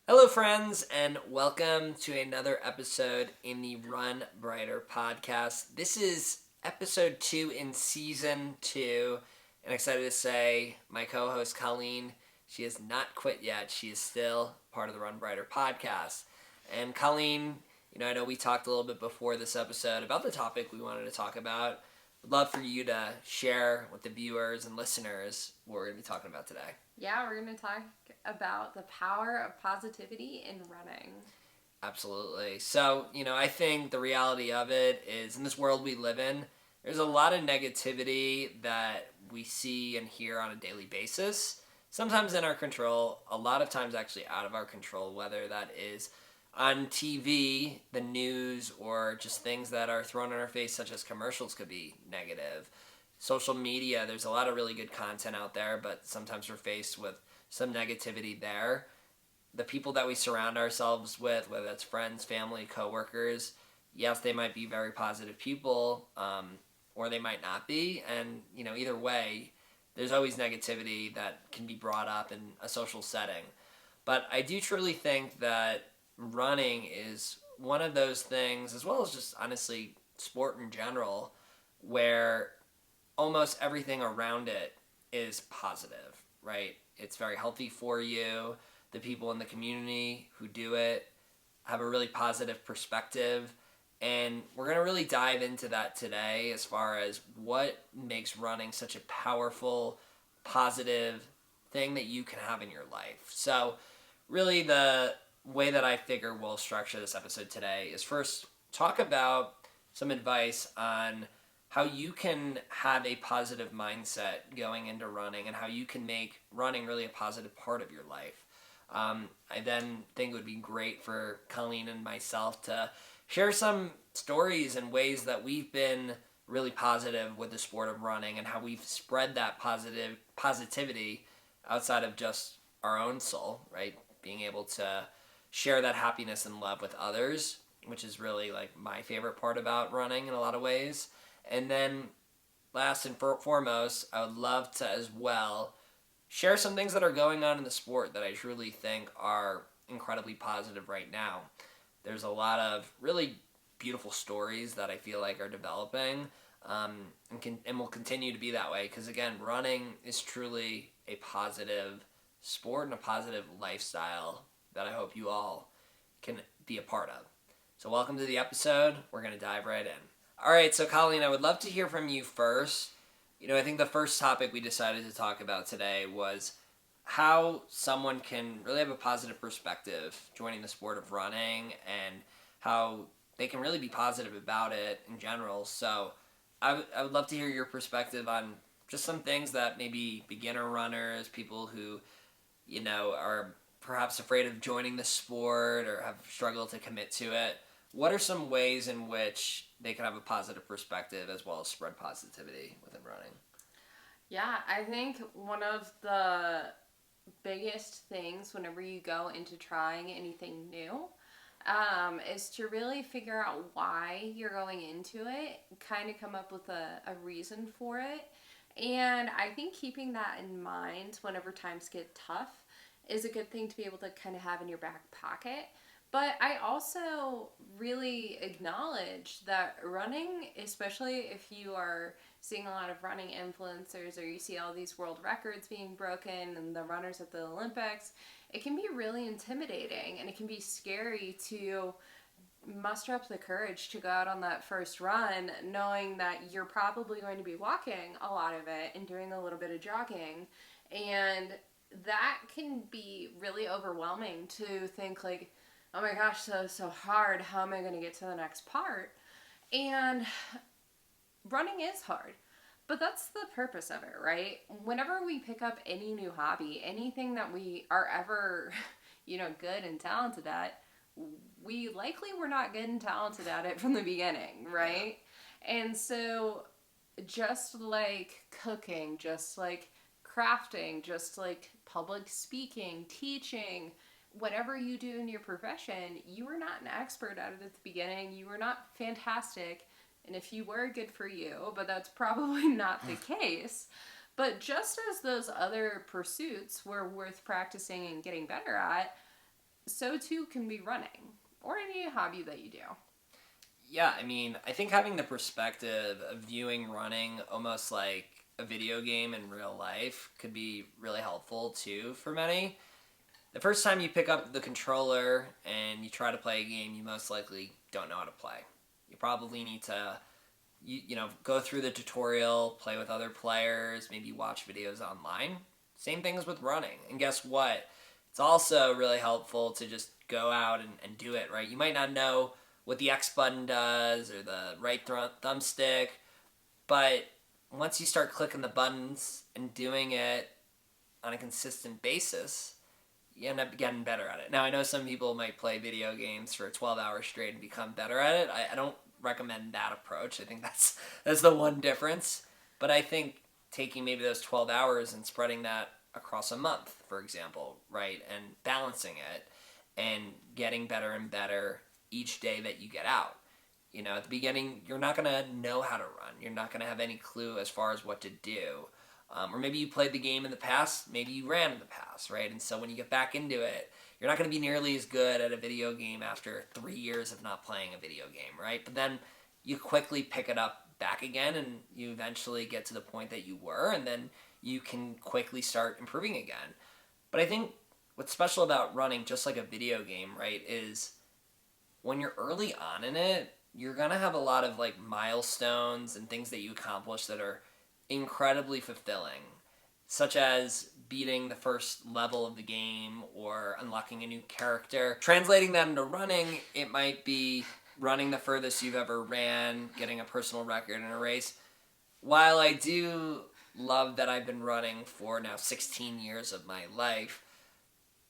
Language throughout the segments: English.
Hello, friends, and welcome to another episode in the Run Breiter podcast. This is episode 2 in season 2, and excited to say my co host Colleen, she has not quit yet. She is still part of the Run Breiter podcast. And Colleen, I know we talked a little bit before this episode about the topic we wanted to talk about. Would love for you to share with the viewers and listeners what we're going to be talking about today. Yeah, we're going to talk about the power of positivity in running. Absolutely. So, I think the reality of it is in this world we live in, there's a lot of negativity that we see and hear on a daily basis. Sometimes in our control, a lot of times actually out of our control, whether that is on TV, the news, or just things that are thrown in our face, such as commercials, could be negative. Social media, there's a lot of really good content out there, but sometimes we're faced with some negativity there. The people that we surround ourselves with, whether it's friends, family, coworkers, yes, they might be very positive people, or they might not be. And, either way, there's always negativity that can be brought up in a social setting. But I do truly think that running is one of those things, as well as just honestly sport in general, where almost everything around it is positive, right? It's very healthy for you. The people in the community who do it have a really positive perspective. And we're going to really dive into that today as far as what makes running such a powerful, positive thing that you can have in your life. So, really, the way that I figure we'll structure this episode today is first talk about some advice on how you can have a positive mindset going into running and how you can make running really a positive part of your life. I then think it would be great for Colleen and myself to share some stories and ways that we've been really positive with the sport of running and how we've spread that positivity outside of just our own soul, right? Being able to share that happiness and love with others, which is really like my favorite part about running in a lot of ways. And then last and foremost, I would love to as well share some things that are going on in the sport that I truly think are incredibly positive right now. There's a lot of really beautiful stories that I feel like are developing, and will continue to be that way because, again, running is truly a positive sport and a positive lifestyle that I hope you all can be a part of. So welcome to the episode. We're going to dive right in. All right, so Colleen, I would love to hear from you first. I think the first topic we decided to talk about today was how someone can really have a positive perspective joining the sport of running and how they can really be positive about it in general. So I would love to hear your perspective on just some things that maybe beginner runners, people who, are perhaps afraid of joining the sport or have struggled to commit to it. What are some ways in which they can have a positive perspective as well as spread positivity within running? Yeah, I think one of the biggest things whenever you go into trying anything new is to really figure out why you're going into it, kind of come up with a reason for it. And I think keeping that in mind whenever times get tough is a good thing to be able to kind of have in your back pocket. But I also really acknowledge that running, especially if you are seeing a lot of running influencers or you see all these world records being broken and the runners at the Olympics, it can be really intimidating and it can be scary to muster up the courage to go out on that first run knowing that you're probably going to be walking a lot of it and doing a little bit of jogging. And that can be really overwhelming to think like, oh my gosh, so hard. How am I going to get to the next part? And running is hard, but that's the purpose of it, right? Whenever we pick up any new hobby, anything that we are ever, good and talented at, we likely were not good and talented at it from the beginning, right? And so, just like cooking, just like crafting, just like public speaking, teaching, whatever you do in your profession, you were not an expert at it at the beginning. You were not fantastic. And if you were, good for you, but that's probably not the case. But just as those other pursuits were worth practicing and getting better at, so too can be running or any hobby that you do. Yeah, I mean, I think having the perspective of viewing running almost like a video game in real life could be really helpful too for many. The first time you pick up the controller and you try to play a game, you most likely don't know how to play. You probably need to go through the tutorial, play with other players, maybe watch videos online. Same things with running. And guess what? It's also really helpful to just go out and do it, right? You might not know what the X button does or the right thumbstick, but once you start clicking the buttons and doing it on a consistent basis, you end up getting better at it. Now, I know some people might play video games for 12 hours straight and become better at it. I don't recommend that approach. I think that's the one difference. But I think taking maybe those 12 hours and spreading that across a month, for example, right, and balancing it and getting better and better each day that you get out. At the beginning, you're not going to know how to run. You're not going to have any clue as far as what to do. Or maybe you played the game in the past, maybe you ran in the past, right? And so when you get back into it, you're not going to be nearly as good at a video game after 3 years of not playing a video game, right? But then you quickly pick it up back again and you eventually get to the point that you were, and then you can quickly start improving again. But I think what's special about running, just like a video game, right, is when you're early on in it, you're going to have a lot of like milestones and things that you accomplish that are incredibly fulfilling, such as beating the first level of the game or unlocking a new character. Translating that into running, it might be running the furthest you've ever ran, getting a personal record in a race. While I do love that I've been running for now 16 years of my life,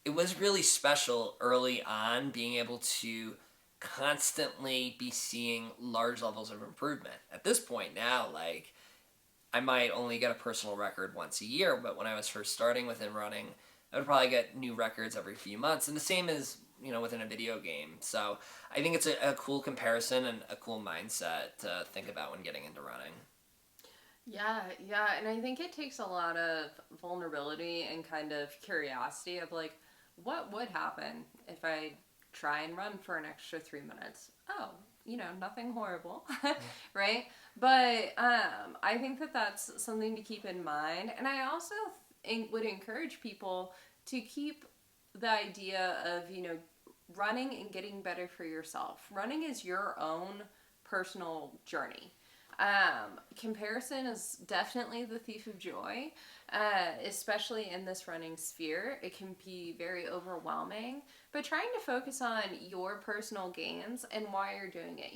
it was really special early on being able to constantly be seeing large levels of improvement. At this point now, like, I might only get a personal record once a year, but when I was first starting within running, I would probably get new records every few months. And the same is, within a video game. So I think it's a cool comparison and a cool mindset to think about when getting into running. Yeah, and I think it takes a lot of vulnerability and kind of curiosity of like, what would happen if I try and run for an extra 3 minutes? Oh, nothing horrible, right? But I think that that's something to keep in mind. And I also would encourage people to keep the idea of, running and getting better for yourself. Running is your own personal journey. Comparison is definitely the thief of joy, especially in this running sphere. It can be very overwhelming, but trying to focus on your personal gains and why you're doing it.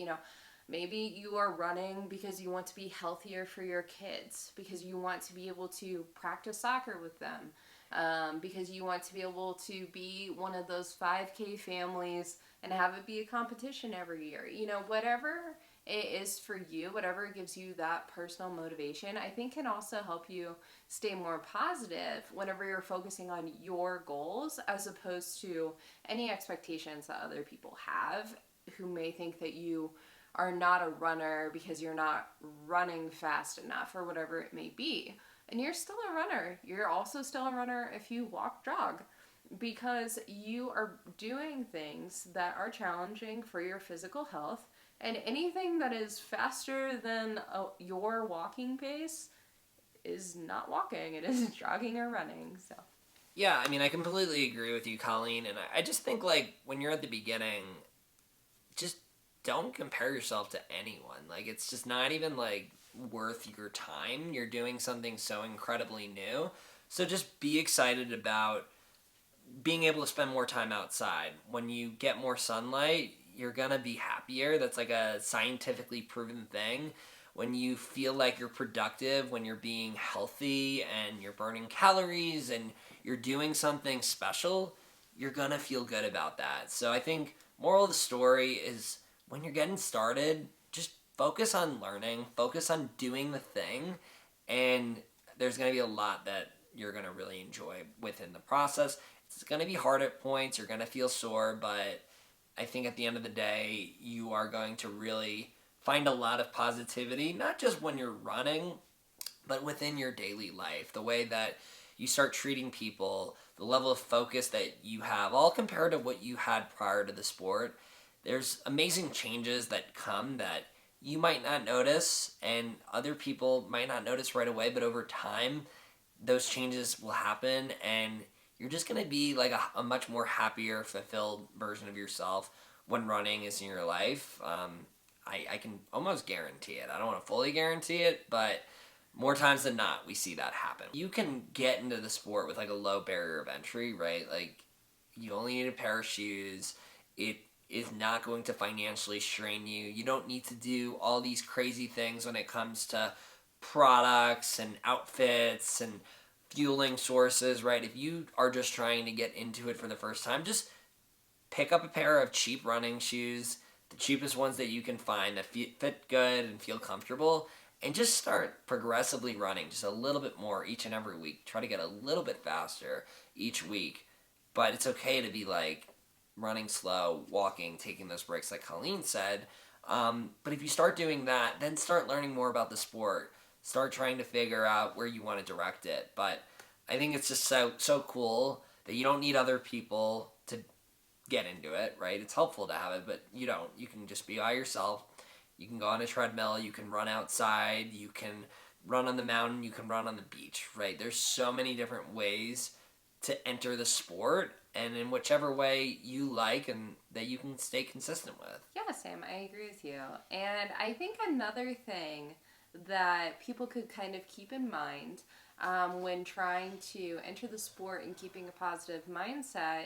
Maybe you are running because you want to be healthier for your kids, because you want to be able to practice soccer with them, because you want to be able to be one of those 5K families and have it be a competition every year. Whatever it is for you, whatever gives you that personal motivation, I think can also help you stay more positive whenever you're focusing on your goals as opposed to any expectations that other people have who may think that you are not a runner because you're not running fast enough or whatever it may be. And you're still a runner. You're also still a runner if you walk, jog, because you are doing things that are challenging for your physical health. And anything that is faster than your walking pace is not walking. It is jogging or running. So. Yeah, I mean, I completely agree with you, Colleen. And I just think, like, when you're at the beginning, just don't compare yourself to anyone. Like, it's just not even, like, worth your time. You're doing something so incredibly new. So just be excited about being able to spend more time outside. When you get more sunlight, you're gonna be happier. That's like a scientifically proven thing. When you feel like you're productive, when you're being healthy and you're burning calories and you're doing something special, you're gonna feel good about that. So I think moral of the story is when you're getting started, just focus on learning, focus on doing the thing, and there's gonna be a lot that you're gonna really enjoy within the process. It's gonna be hard at points, you're gonna feel sore, but I think at the end of the day, you are going to really find a lot of positivity, not just when you're running, but within your daily life. The way that you start treating people, the level of focus that you have, all compared to what you had prior to the sport. There's amazing changes that come that you might not notice, and other people might not notice right away, but over time, those changes will happen, and you're just going to be like a much more happier, fulfilled version of yourself when running is in your life. I can almost guarantee it. I don't want to fully guarantee it, but more times than not, we see that happen. You can get into the sport with like a low barrier of entry, right? Like, you only need a pair of shoes. It is not going to financially strain you. You don't need to do all these crazy things when it comes to products and outfits and fueling sources, right? If you are just trying to get into it for the first time, just pick up a pair of cheap running shoes, the cheapest ones that you can find that fit good and feel comfortable, and just start progressively running just a little bit more each and every week. Try to get a little bit faster each week. But it's okay to be like running slow, walking, taking those breaks like Colleen said. But if you start doing that, then start learning more about the sport. Start trying to figure out where you want to direct it. But I think it's just so cool that you don't need other people to get into it, right? It's helpful to have it, but you don't. You can just be by yourself. You can go on a treadmill, you can run outside, you can run on the mountain, you can run on the beach, right? There's so many different ways to enter the sport, and in whichever way you like and that you can stay consistent with. Yeah, Sam, I agree with you. And I think another thing that people could kind of keep in mind when trying to enter the sport and keeping a positive mindset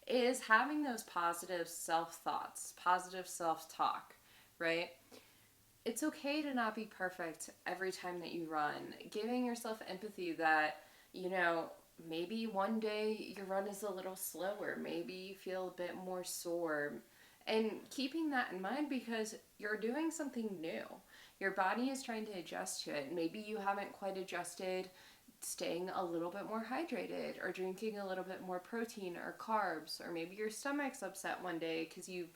is having those positive self-thoughts, positive self-talk, right? It's okay to not be perfect every time that you run. Giving yourself empathy that, maybe one day your run is a little slower, maybe you feel a bit more sore, and keeping that in mind because you're doing something new. Your body is trying to adjust to it. Maybe you haven't quite adjusted staying a little bit more hydrated or drinking a little bit more protein or carbs, or maybe your stomach's upset one day because you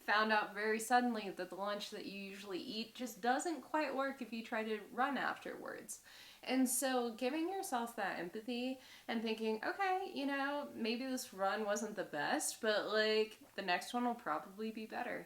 found out very suddenly that the lunch that you usually eat just doesn't quite work if you try to run afterwards. And so giving yourself that empathy and thinking, okay, maybe this run wasn't the best, but like the next one will probably be better.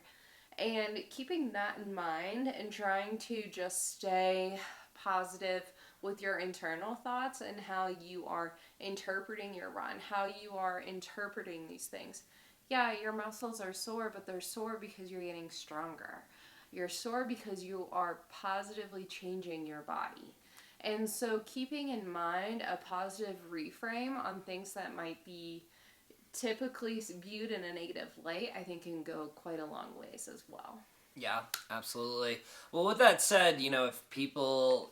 And keeping that in mind and trying to just stay positive with your internal thoughts and how you are interpreting your run, how you are interpreting these things. Yeah, your muscles are sore, but they're sore because you're getting stronger. You're sore because you are positively changing your body. And so keeping in mind a positive reframe on things that might be typically viewed in a negative light, I think can go quite a long ways as well. Yeah, absolutely. Well, with that said, if people,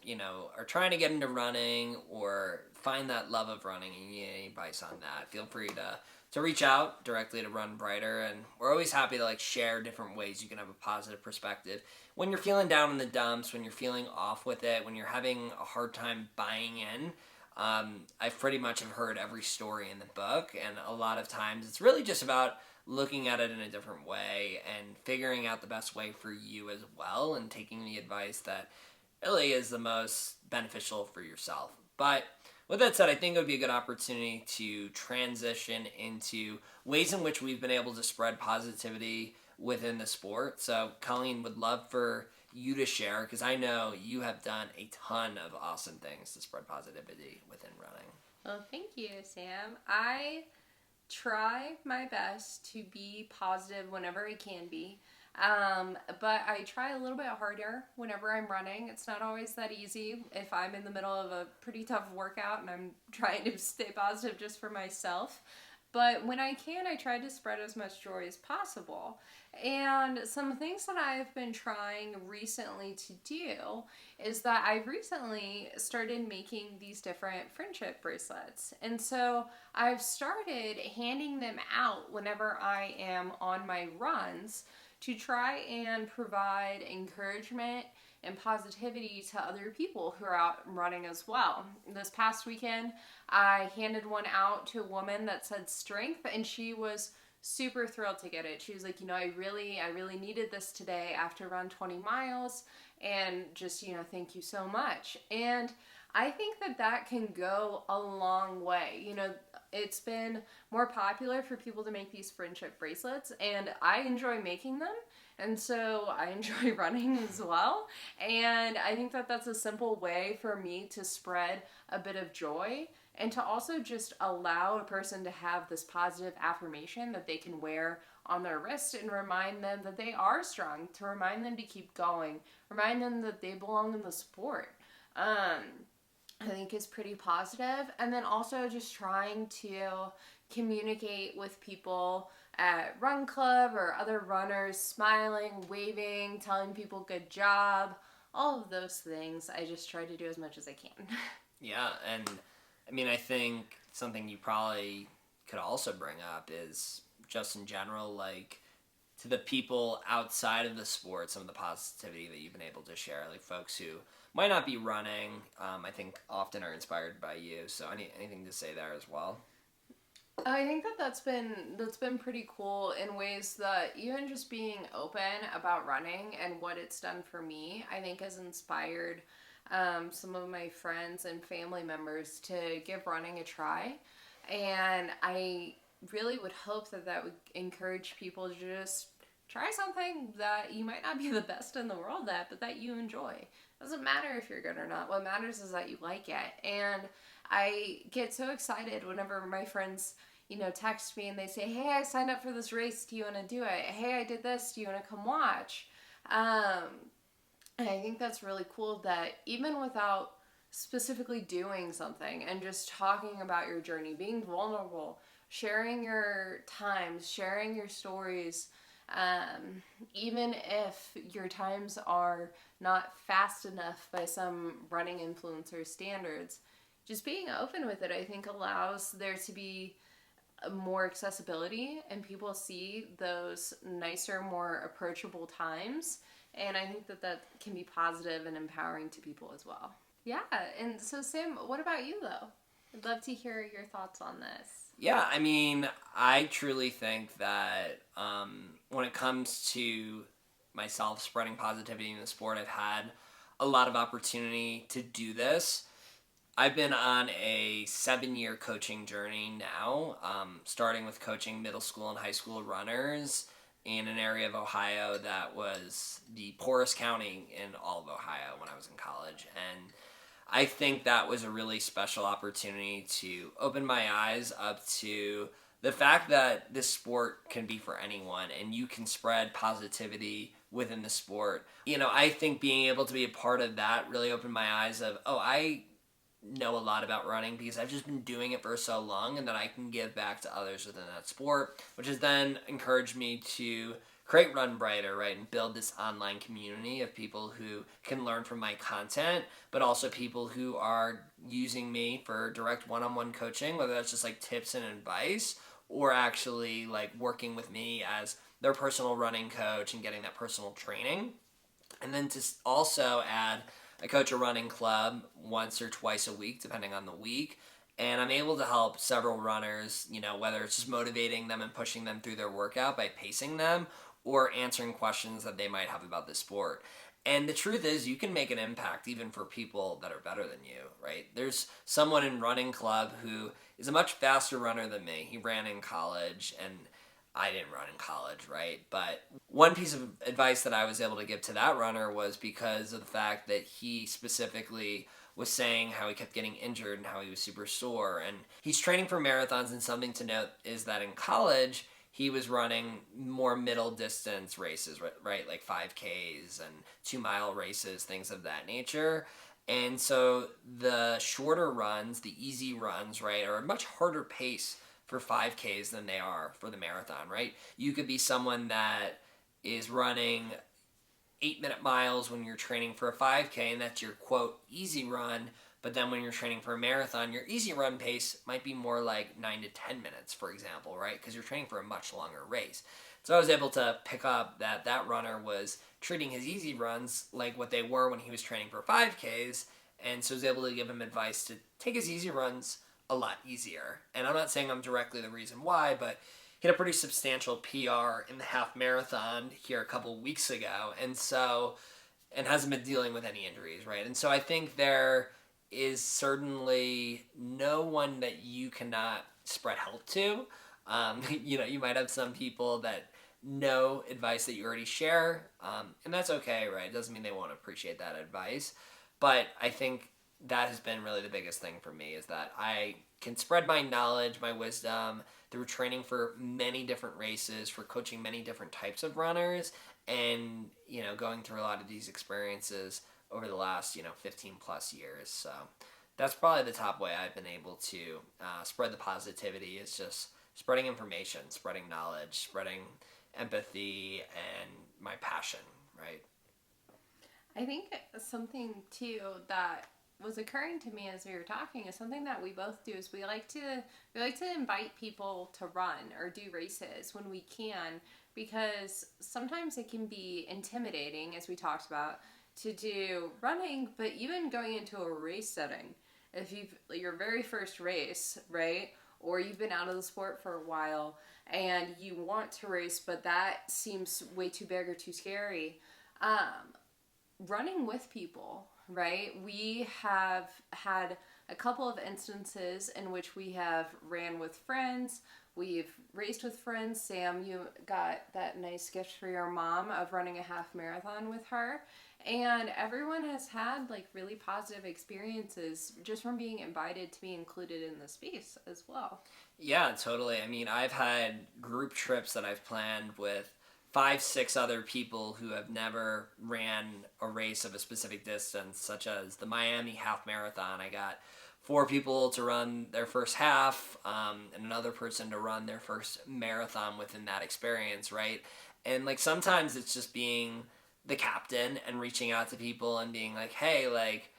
are trying to get into running or find that love of running and you need any advice on that, feel free to reach out directly to Run Breiter, and we're always happy to like share different ways you can have a positive perspective. When you're feeling down in the dumps, when you're feeling off with it, when you're having a hard time buying in, I've pretty much have heard every story in the book, and a lot of times it's really just about looking at it in a different way and figuring out the best way for you as well, and taking the advice that really is the most beneficial for yourself. But with that said, I think it would be a good opportunity to transition into ways in which we've been able to spread positivity within the sport. So Colleen, would love for you to share, because I know you have done a ton of awesome things to spread positivity within running. Well, thank you, Sam. I try my best to be positive whenever I can be. But I try a little bit harder whenever I'm running. It's not always that easy if I'm in the middle of a pretty tough workout and I'm trying to stay positive just for myself. But when I can, I try to spread as much joy as possible. And some things that I've been trying recently to do is that I've recently started making these different friendship bracelets. And so I've started handing them out whenever I am on my runs to try and provide encouragement and positivity to other people who are out running as well. This past weekend, I handed one out to a woman that said strength, and she was super thrilled to get it. She was like, I really needed this today after run 20 miles, and just, thank you so much. And I think that can go a long way. it's been more popular for people to make these friendship bracelets, and I enjoy making them. And so I enjoy running as well. And I think that that's a simple way for me to spread a bit of joy and to also just allow a person to have this positive affirmation that they can wear on their wrist and remind them that they are strong, to remind them to keep going, remind them that they belong in the sport. I think is pretty positive. And then also just trying to communicate with people at run club or other runners, smiling, waving, telling people good job, all of those things. I just try to do as much as I can. Yeah, and I mean, I think something you probably could also bring up is just in general, like to the people outside of the sport, some of the positivity that you've been able to share, like folks who might not be running, I think often are inspired by you. So anything to say there as well? I think that that's been pretty cool in ways that even just being open about running and what it's done for me, I think has inspired some of my friends and family members to give running a try. And I really would hope that that would encourage people to just try something that you might not be the best in the world at, but that you enjoy. It doesn't matter if you're good or not. What matters is that you like it. And I get so excited whenever my friends, text me and they say, "Hey, I signed up for this race. Do you want to do it? Hey, I did this. Do you want to come watch?" And I think that's really cool that even without specifically doing something and just talking about your journey, being vulnerable, sharing your times, sharing your stories, even if your times are not fast enough by some running influencer standards, just being open with it, I think, allows there to be more accessibility and people see those nicer, more approachable times. And I think that that can be positive and empowering to people as well. Yeah. And so, Sam, what about you, though? I'd love to hear your thoughts on this. Yeah, I mean, I truly think that when it comes to myself spreading positivity in the sport, I've had a lot of opportunity to do this. I've been on a 7-year coaching journey now, starting with coaching middle school and high school runners in an area of Ohio that was the poorest county in all of Ohio when I was in college. And I think that was a really special opportunity to open my eyes up to the fact that this sport can be for anyone and you can spread positivity within the sport. I think being able to be a part of that really opened my eyes of, oh, I know a lot about running because I've just been doing it for so long, and that I can give back to others within that sport, which has then encouraged me to create Run Breiter, right, and build this online community of people who can learn from my content, but also people who are using me for direct one-on-one coaching, whether that's just like tips and advice, or actually like working with me as their personal running coach and getting that personal training. And then to also add, I coach a running club once or twice a week, depending on the week. And I'm able to help several runners, whether it's just motivating them and pushing them through their workout by pacing them or answering questions that they might have about the sport. And the truth is, you can make an impact even for people that are better than you, right? There's someone in running club who is a much faster runner than me. He ran in college, and I didn't run in college, right? But one piece of advice that I was able to give to that runner was because of the fact that he specifically was saying how he kept getting injured and how he was super sore. And he's training for marathons, and something to note is that in college, he was running more middle distance races, right? Like 5Ks and 2-mile races, things of that nature. And so the shorter runs, the easy runs, right, are a much harder pace for 5Ks than they are for the marathon, right? You could be someone that is running 8-minute miles when you're training for a 5K, and that's your quote easy run. But then when you're training for a marathon, your easy run pace might be more like 9 to 10 minutes, for example, right? Because you're training for a much longer race. So I was able to pick up that runner was treating his easy runs like what they were when he was training for 5Ks. And so I was able to give him advice to take his easy runs a lot easier. And I'm not saying I'm directly the reason why, but he had a pretty substantial PR in the half marathon here a couple weeks ago. And hasn't been dealing with any injuries, right? And so I think there is certainly no one that you cannot spread help to. You might have some people that know advice that you already share, and that's okay, right? It doesn't mean they won't appreciate that advice. But I think that has been really the biggest thing for me is that I can spread my knowledge, my wisdom through training for many different races, for coaching many different types of runners, and going through a lot of these experiences over the last 15 plus years. So that's probably the top way I've been able to spread the positivity is just spreading information, spreading knowledge, spreading empathy, and my passion, right? I think something too that was occurring to me as we were talking is something that we both do is we like to invite people to run or do races when we can, because sometimes it can be intimidating, as we talked about, to do running, but even going into a race setting, if you've your very first race, right, or you've been out of the sport for a while and you want to race but that seems way too big or too scary, running with people, right? We have had a couple of instances in which we have ran with friends. We've raced with friends. Sam, you got that nice gift for your mom of running a half marathon with her. And everyone has had like really positive experiences just from being invited to be included in the space as well. Yeah, totally. I mean, I've had group trips that I've planned with 5, 6 other people who have never ran a race of a specific distance, such as the Miami Half Marathon. I got 4 people to run their first half, and another person to run their first marathon within that experience, right? And like sometimes it's just being the captain and reaching out to people and being like, hey, like,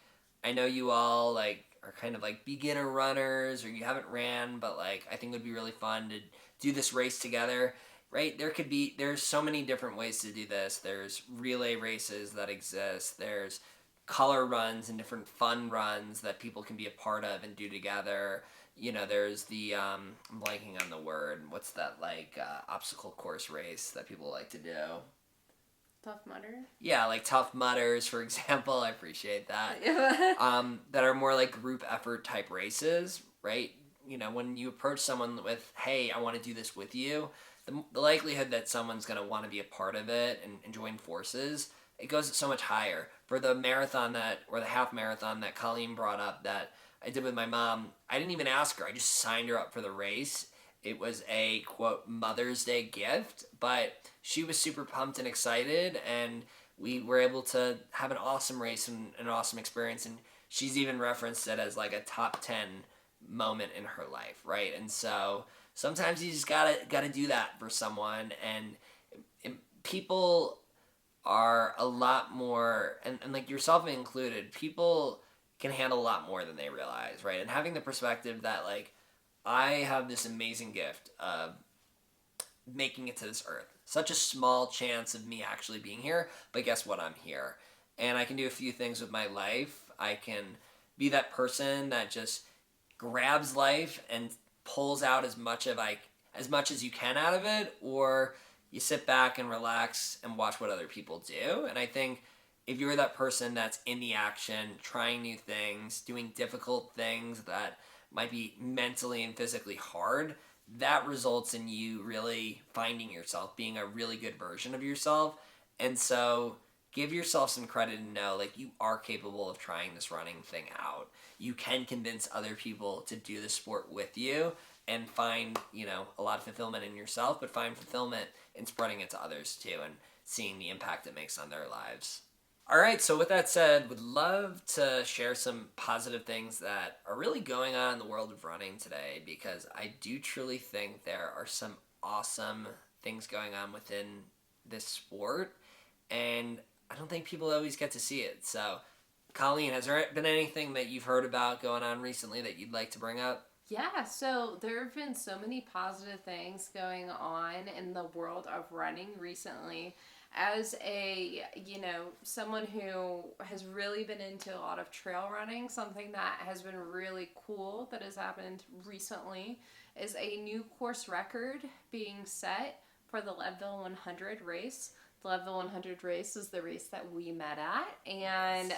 I know you all like are kind of like beginner runners or you haven't ran, but like I think it would be really fun to do this race together, right? There's so many different ways to do this. There's relay races that exist. There's color runs and different fun runs that people can be a part of and do together. There's the I'm blanking on the word. What's that like obstacle course race that people like to do? Tough Mudder? Yeah, like Tough Mudders, for example. I appreciate that. That are more like group effort type races, right? When you approach someone with, hey, I want to do this with you, the likelihood that someone's going to want to be a part of it and join forces, it goes so much higher. For the marathon or the half marathon that Colleen brought up that I did with my mom, I didn't even ask her. I just signed her up for the race. It was a, quote, Mother's Day gift, but she was super pumped and excited, and we were able to have an awesome race and an awesome experience, and she's even referenced it as like a top 10 moment in her life, right? And so sometimes you just gotta do that for someone, and people are a lot more, and like yourself included, people can handle a lot more than they realize, right? And having the perspective that like I have this amazing gift of making it to this earth. Such a small chance of me actually being here, but guess what? I'm here. And I can do a few things with my life. I can be that person that just grabs life and pulls out as much as you can out of it, or you sit back and relax and watch what other people do. And I think if you're that person that's in the action, trying new things, doing difficult things that might be mentally and physically hard, that results in you really finding yourself, being a really good version of yourself. And so give yourself some credit and know like you are capable of trying this running thing out. You can convince other people to do the sport with you and find, a lot of fulfillment in yourself, but find fulfillment in spreading it to others too and seeing the impact it makes on their lives. All right, so with that said, would love to share some positive things that are really going on in the world of running today, because I do truly think there are some awesome things going on within this sport, and I don't think people always get to see it. So, Colleen, has there been anything that you've heard about going on recently that you'd like to bring up? Yeah, so there have been so many positive things going on in the world of running recently. As someone who has really been into a lot of trail running, something that has been really cool that has happened recently is a new course record being set for the Leadville 100 race. The Leadville 100 race is the race that we met at, and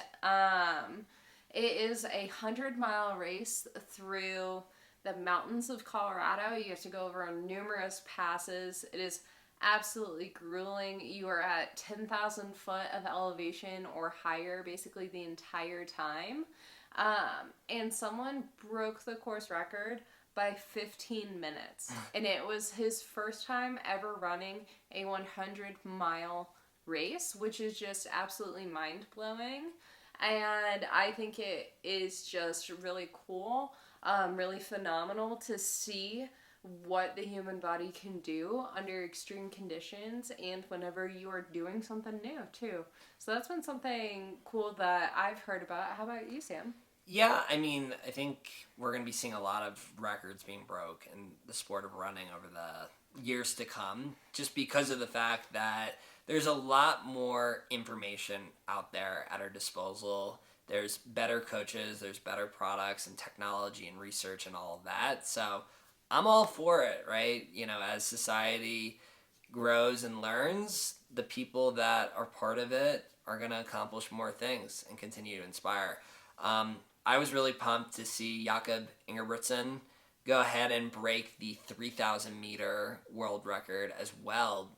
it is a 100-mile race through the mountains of Colorado. You have to go over numerous passes. It is absolutely grueling. You are at 10,000 foot of elevation or higher basically the entire time. And someone broke the course record by 15 minutes. And it was his first time ever running a 100-mile race, which is just absolutely mind-blowing. And I think it is just really cool, really phenomenal to see what the human body can do under extreme conditions and whenever you are doing something new, too. So that's been something cool that I've heard about. How about you, Sam? Yeah, I mean, I think we're going to be seeing a lot of records being broke in the sport of running over the years to come, just because of the fact that there's a lot more information out there at our disposal. There's better coaches, there's better products and technology and research and all of that. So I'm all for it, right? You know, as society grows and learns, the people that are part of it are going to accomplish more things and continue to inspire. I was really pumped to see Jakob Ingebrigtsen go ahead and break the 3,000 meter world record as well,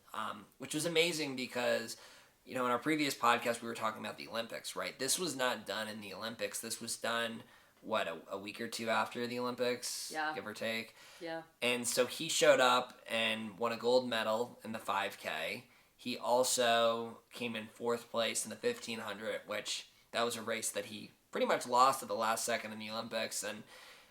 which was amazing because, you know, in our previous podcast we were talking about the Olympics, right? This was not done in the Olympics. This was done, what, a week or two after the Olympics, Yeah. give or take? Yeah. And so he showed up and won a gold medal in the 5K. He also came in fourth place in the 1500, which that was a race that he pretty much lost at the last second in the Olympics. And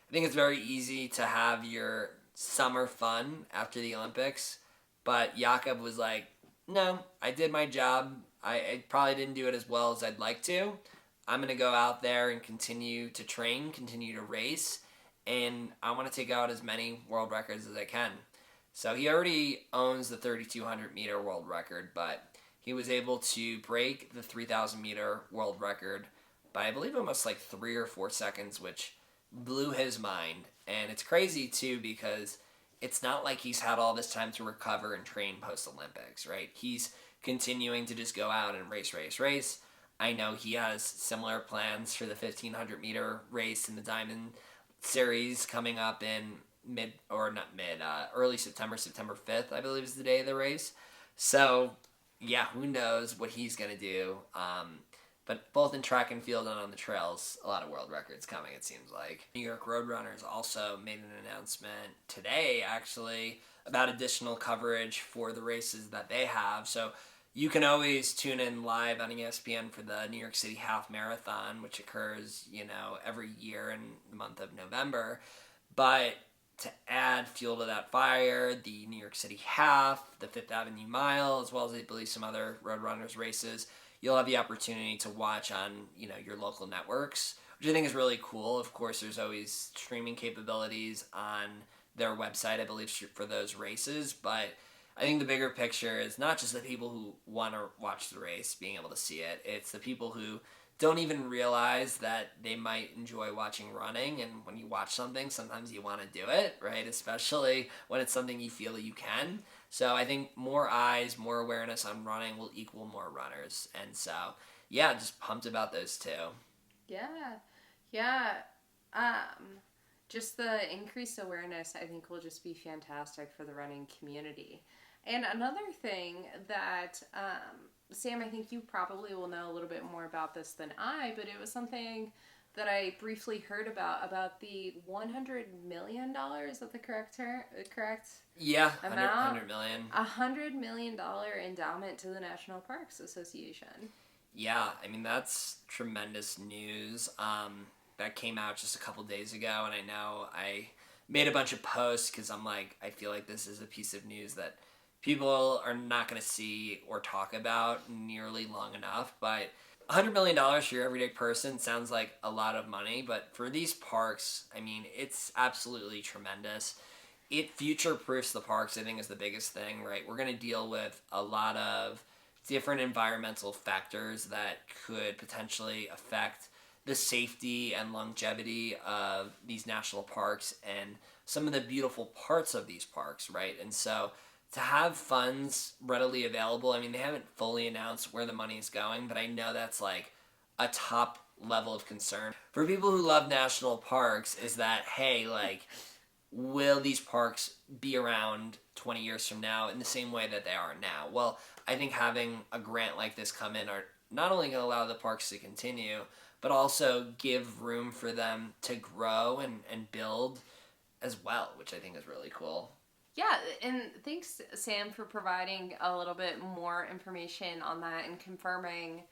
I think it's very easy to have your summer fun after the Olympics. But Jakob was like, no, I did my job. I probably didn't do it as well as I'd like to. I'm going to go out there and continue to train, continue to race, and I want to take out as many world records as I can. So he already owns the 3,200 meter world record, but he was able to break the 3,000 meter world record by, I believe, almost like 3 or 4 seconds, which blew his mind. And it's crazy, too, because it's not like he's had all this time to recover and train post-Olympics, right? He's continuing to just go out and race. I know he has similar plans for the 1,500 meter race in the Diamond Series coming up in early September, September 5th, I believe is the day of the race. So, yeah, who knows what he's going to do. But both in track and field and on the trails, a lot of world records coming, it seems like. New York Roadrunners also made an announcement today, actually, about additional coverage for the races that they have. So you can always tune in live on ESPN for the New York City Half Marathon, which occurs, you know, every year in the month of November. But to add fuel to that fire, the New York City Half, the Fifth Avenue Mile, as well as I believe some other Roadrunners races, you'll have the opportunity to watch on, you know, your local networks, which I think is really cool. Of course, there's always streaming capabilities on their website, I believe, for those races. But I think the bigger picture is not just the people who want to watch the race being able to see it. It's the people who don't even realize that they might enjoy watching running. And when you watch something, sometimes you want to do it, right? Especially when it's something you feel that you can. So I think more eyes, more awareness on running will equal more runners. And so, yeah, just pumped about those two. Yeah. Just the increased awareness, I think, will just be fantastic for the running community. And another thing that, Sam, I think you probably will know a little bit more about this than I, but it was something that I briefly heard about the $100 million. Is that the correct Yeah, amount? $100 million. $100 million endowment to the National Parks Association. Yeah, I mean, that's tremendous news. That came out just a couple days ago, and I know I made a bunch of posts because I'm like, I feel like this is a piece of news that people are not going to see or talk about nearly long enough, but $100 million for your everyday person sounds like a lot of money, but for these parks, I mean, it's absolutely tremendous. It future-proofs the parks, I think, is the biggest thing, right? We're going to deal with a lot of different environmental factors that could potentially affect the safety and longevity of these national parks and some of the beautiful parts of these parks, right? And so to have funds readily available, I mean, they haven't fully announced where the money is going, but I know that's like a top level of concern for people who love national parks is that, hey, like, will these parks be around 20 years from now in the same way that they are now? Well, I think having a grant like this come in are not only going to allow the parks to continue, but also give room for them to grow and build as well, which I think is really cool. Yeah, and thanks, Sam, for providing a little bit more information on that and confirming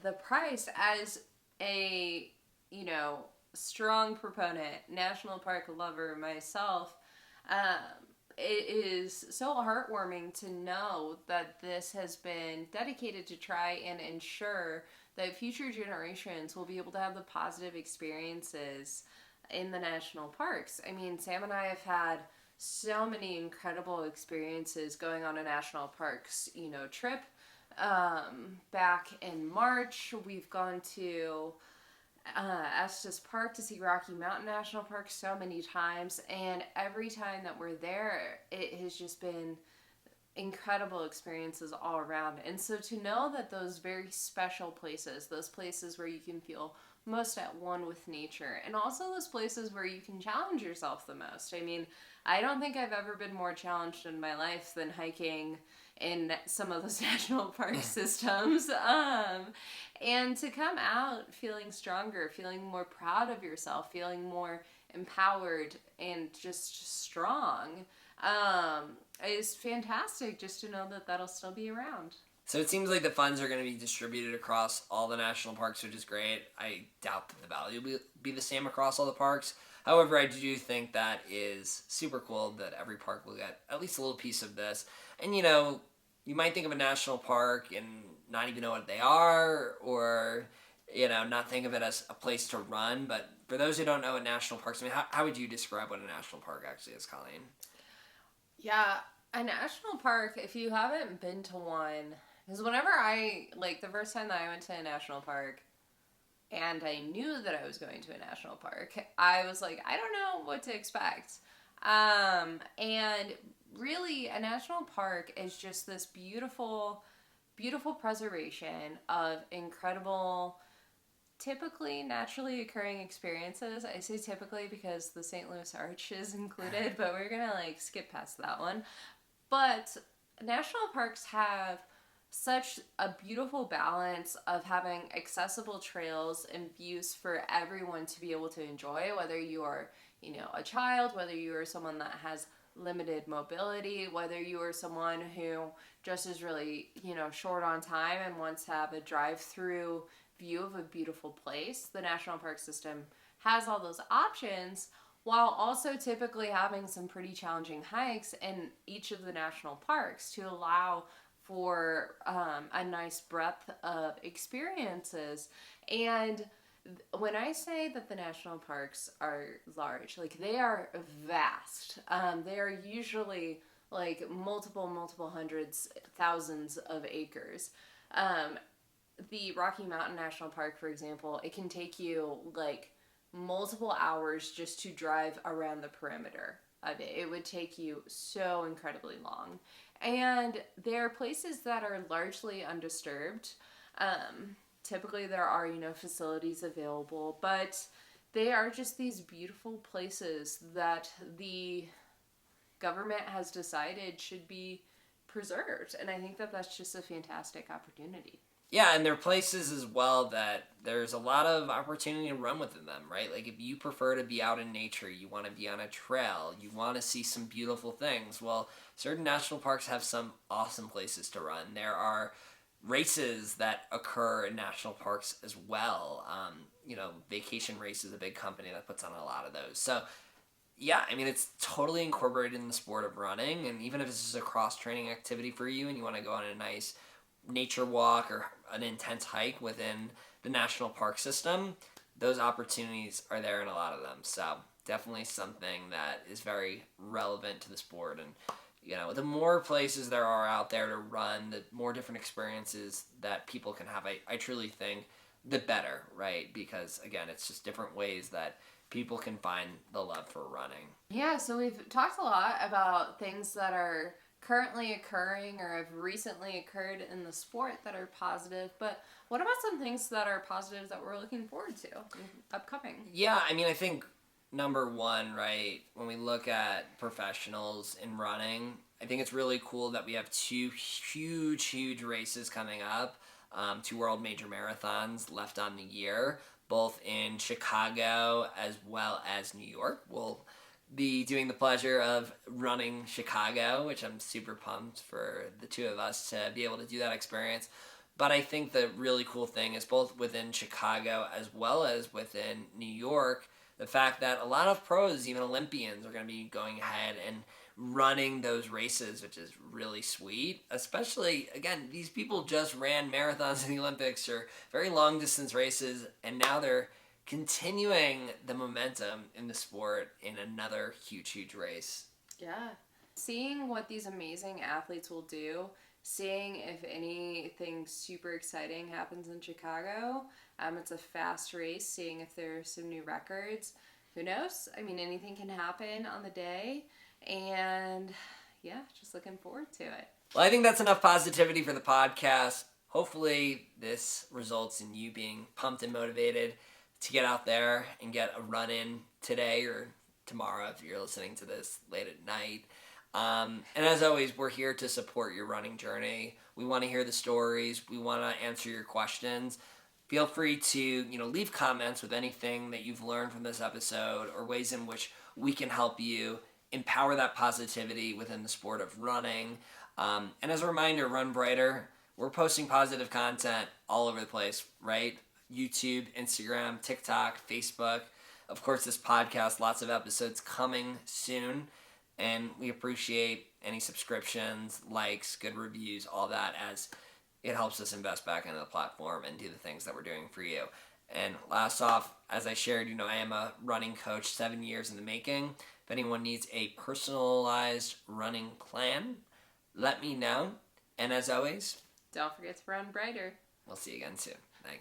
the price. As a, you know, strong proponent, national park lover myself, it is so heartwarming to know that this has been dedicated to try and ensure that future generations will be able to have the positive experiences in the national parks. I mean, Sam and I have had so many incredible experiences going on a national parks, trip. Back in March, we've gone to Estes Park to see Rocky Mountain National Park so many times, and every time that we're there, it has just been incredible experiences all around. And so to know that those very special places, those places where you can feel most at one with nature, and also those places where you can challenge yourself the most. I mean, I don't think I've ever been more challenged in my life than hiking in some of those national park systems. And to come out feeling stronger, feeling more proud of yourself, feeling more empowered and just strong, is fantastic just to know that that'll still be around. So it seems like the funds are going to be distributed across all the national parks, which is great. I doubt that the value will be the same across all the parks. However, I do think that is super cool that every park will get at least a little piece of this. And, you might think of a national park and not even know what they are, or, not think of it as a place to run. But for those who don't know what national parks, I mean, how would you describe what a national park actually is, Colleen? Yeah, a national park, if you haven't been to one, because whenever the first time that I went to a national park and I knew that I was going to a national park, I was like, I don't know what to expect. And really, a national park is just this beautiful, beautiful preservation of incredible, typically naturally occurring experiences. I say typically because the St. Louis Arch is included, but we're gonna skip past that one. But national parks have such a beautiful balance of having accessible trails and views for everyone to be able to enjoy, whether you are, a child, whether you are someone that has limited mobility, whether you are someone who just is really, short on time and wants to have a drive-through view of a beautiful place. The national park system has all those options, while also typically having some pretty challenging hikes in each of the national parks to allow for a nice breadth of experiences. And when I say that the national parks are large, they are vast. They are usually multiple hundreds, thousands of acres. The Rocky Mountain National Park, for example, it can take you multiple hours just to drive around the perimeter of it. It would take you so incredibly long. And there are places that are largely undisturbed. Typically there are, facilities available, but they are just these beautiful places that the government has decided should be preserved. And I think that that's just a fantastic opportunity. Yeah, and there are places as well that there's a lot of opportunity to run within them, right? Like, if you prefer to be out in nature, you want to be on a trail, you want to see some beautiful things, well, certain national parks have some awesome places to run. There are races that occur in national parks as well. Vacation Race is a big company that puts on a lot of those. So, yeah, I mean, it's totally incorporated in the sport of running, and even if it's just a cross-training activity for you and you want to go on a nice nature walk or an intense hike within the national park system, those opportunities are there in a lot of them. So definitely something that is very relevant to the sport. And the more places there are out there to run, the more different experiences that people can have, I truly think the better, right? Because again, it's just different ways that people can find the love for running. Yeah, so we've talked a lot about things that are currently occurring or have recently occurred in the sport that are positive, but what about some things that are positive that we're looking forward to upcoming? Yeah, I mean, I think number one, right, when we look at professionals in running, I think it's really cool that we have two huge races coming up, two world major marathons left on the year, both in Chicago as well as New York. We'll be doing the pleasure of running Chicago, which I'm super pumped for the two of us to be able to do that experience. But I think the really cool thing is both within Chicago as well as within New York, the fact that a lot of pros, even Olympians, are going to be going ahead and running those races, which is really sweet. Especially, again, these people just ran marathons in the Olympics or very long distance races, and now they're continuing the momentum in the sport in another huge race. Yeah. Seeing what these amazing athletes will do, seeing if anything super exciting happens in Chicago. It's a fast race, seeing if there's some new records. Who knows? I mean, anything can happen on the day. And yeah, just looking forward to it. Well, I think that's enough positivity for the podcast. Hopefully, this results in you being pumped and motivated to get out there and get a run in today or tomorrow if you're listening to this late at night. And as always, we're here to support your running journey. We want to hear the stories. We want to answer your questions. Feel free to leave comments with anything that you've learned from this episode or ways in which we can help you empower that positivity within the sport of running. And as a reminder, Run Breiter, we're posting positive content all over the place, right? YouTube, Instagram, TikTok, Facebook. Of course, this podcast, lots of episodes coming soon. And we appreciate any subscriptions, likes, good reviews, all that, as it helps us invest back into the platform and do the things that we're doing for you. And last off, as I shared, I am a running coach, 7 years in the making. If anyone needs a personalized running plan, let me know. And as always, don't forget to run brighter. We'll see you again soon. Thanks.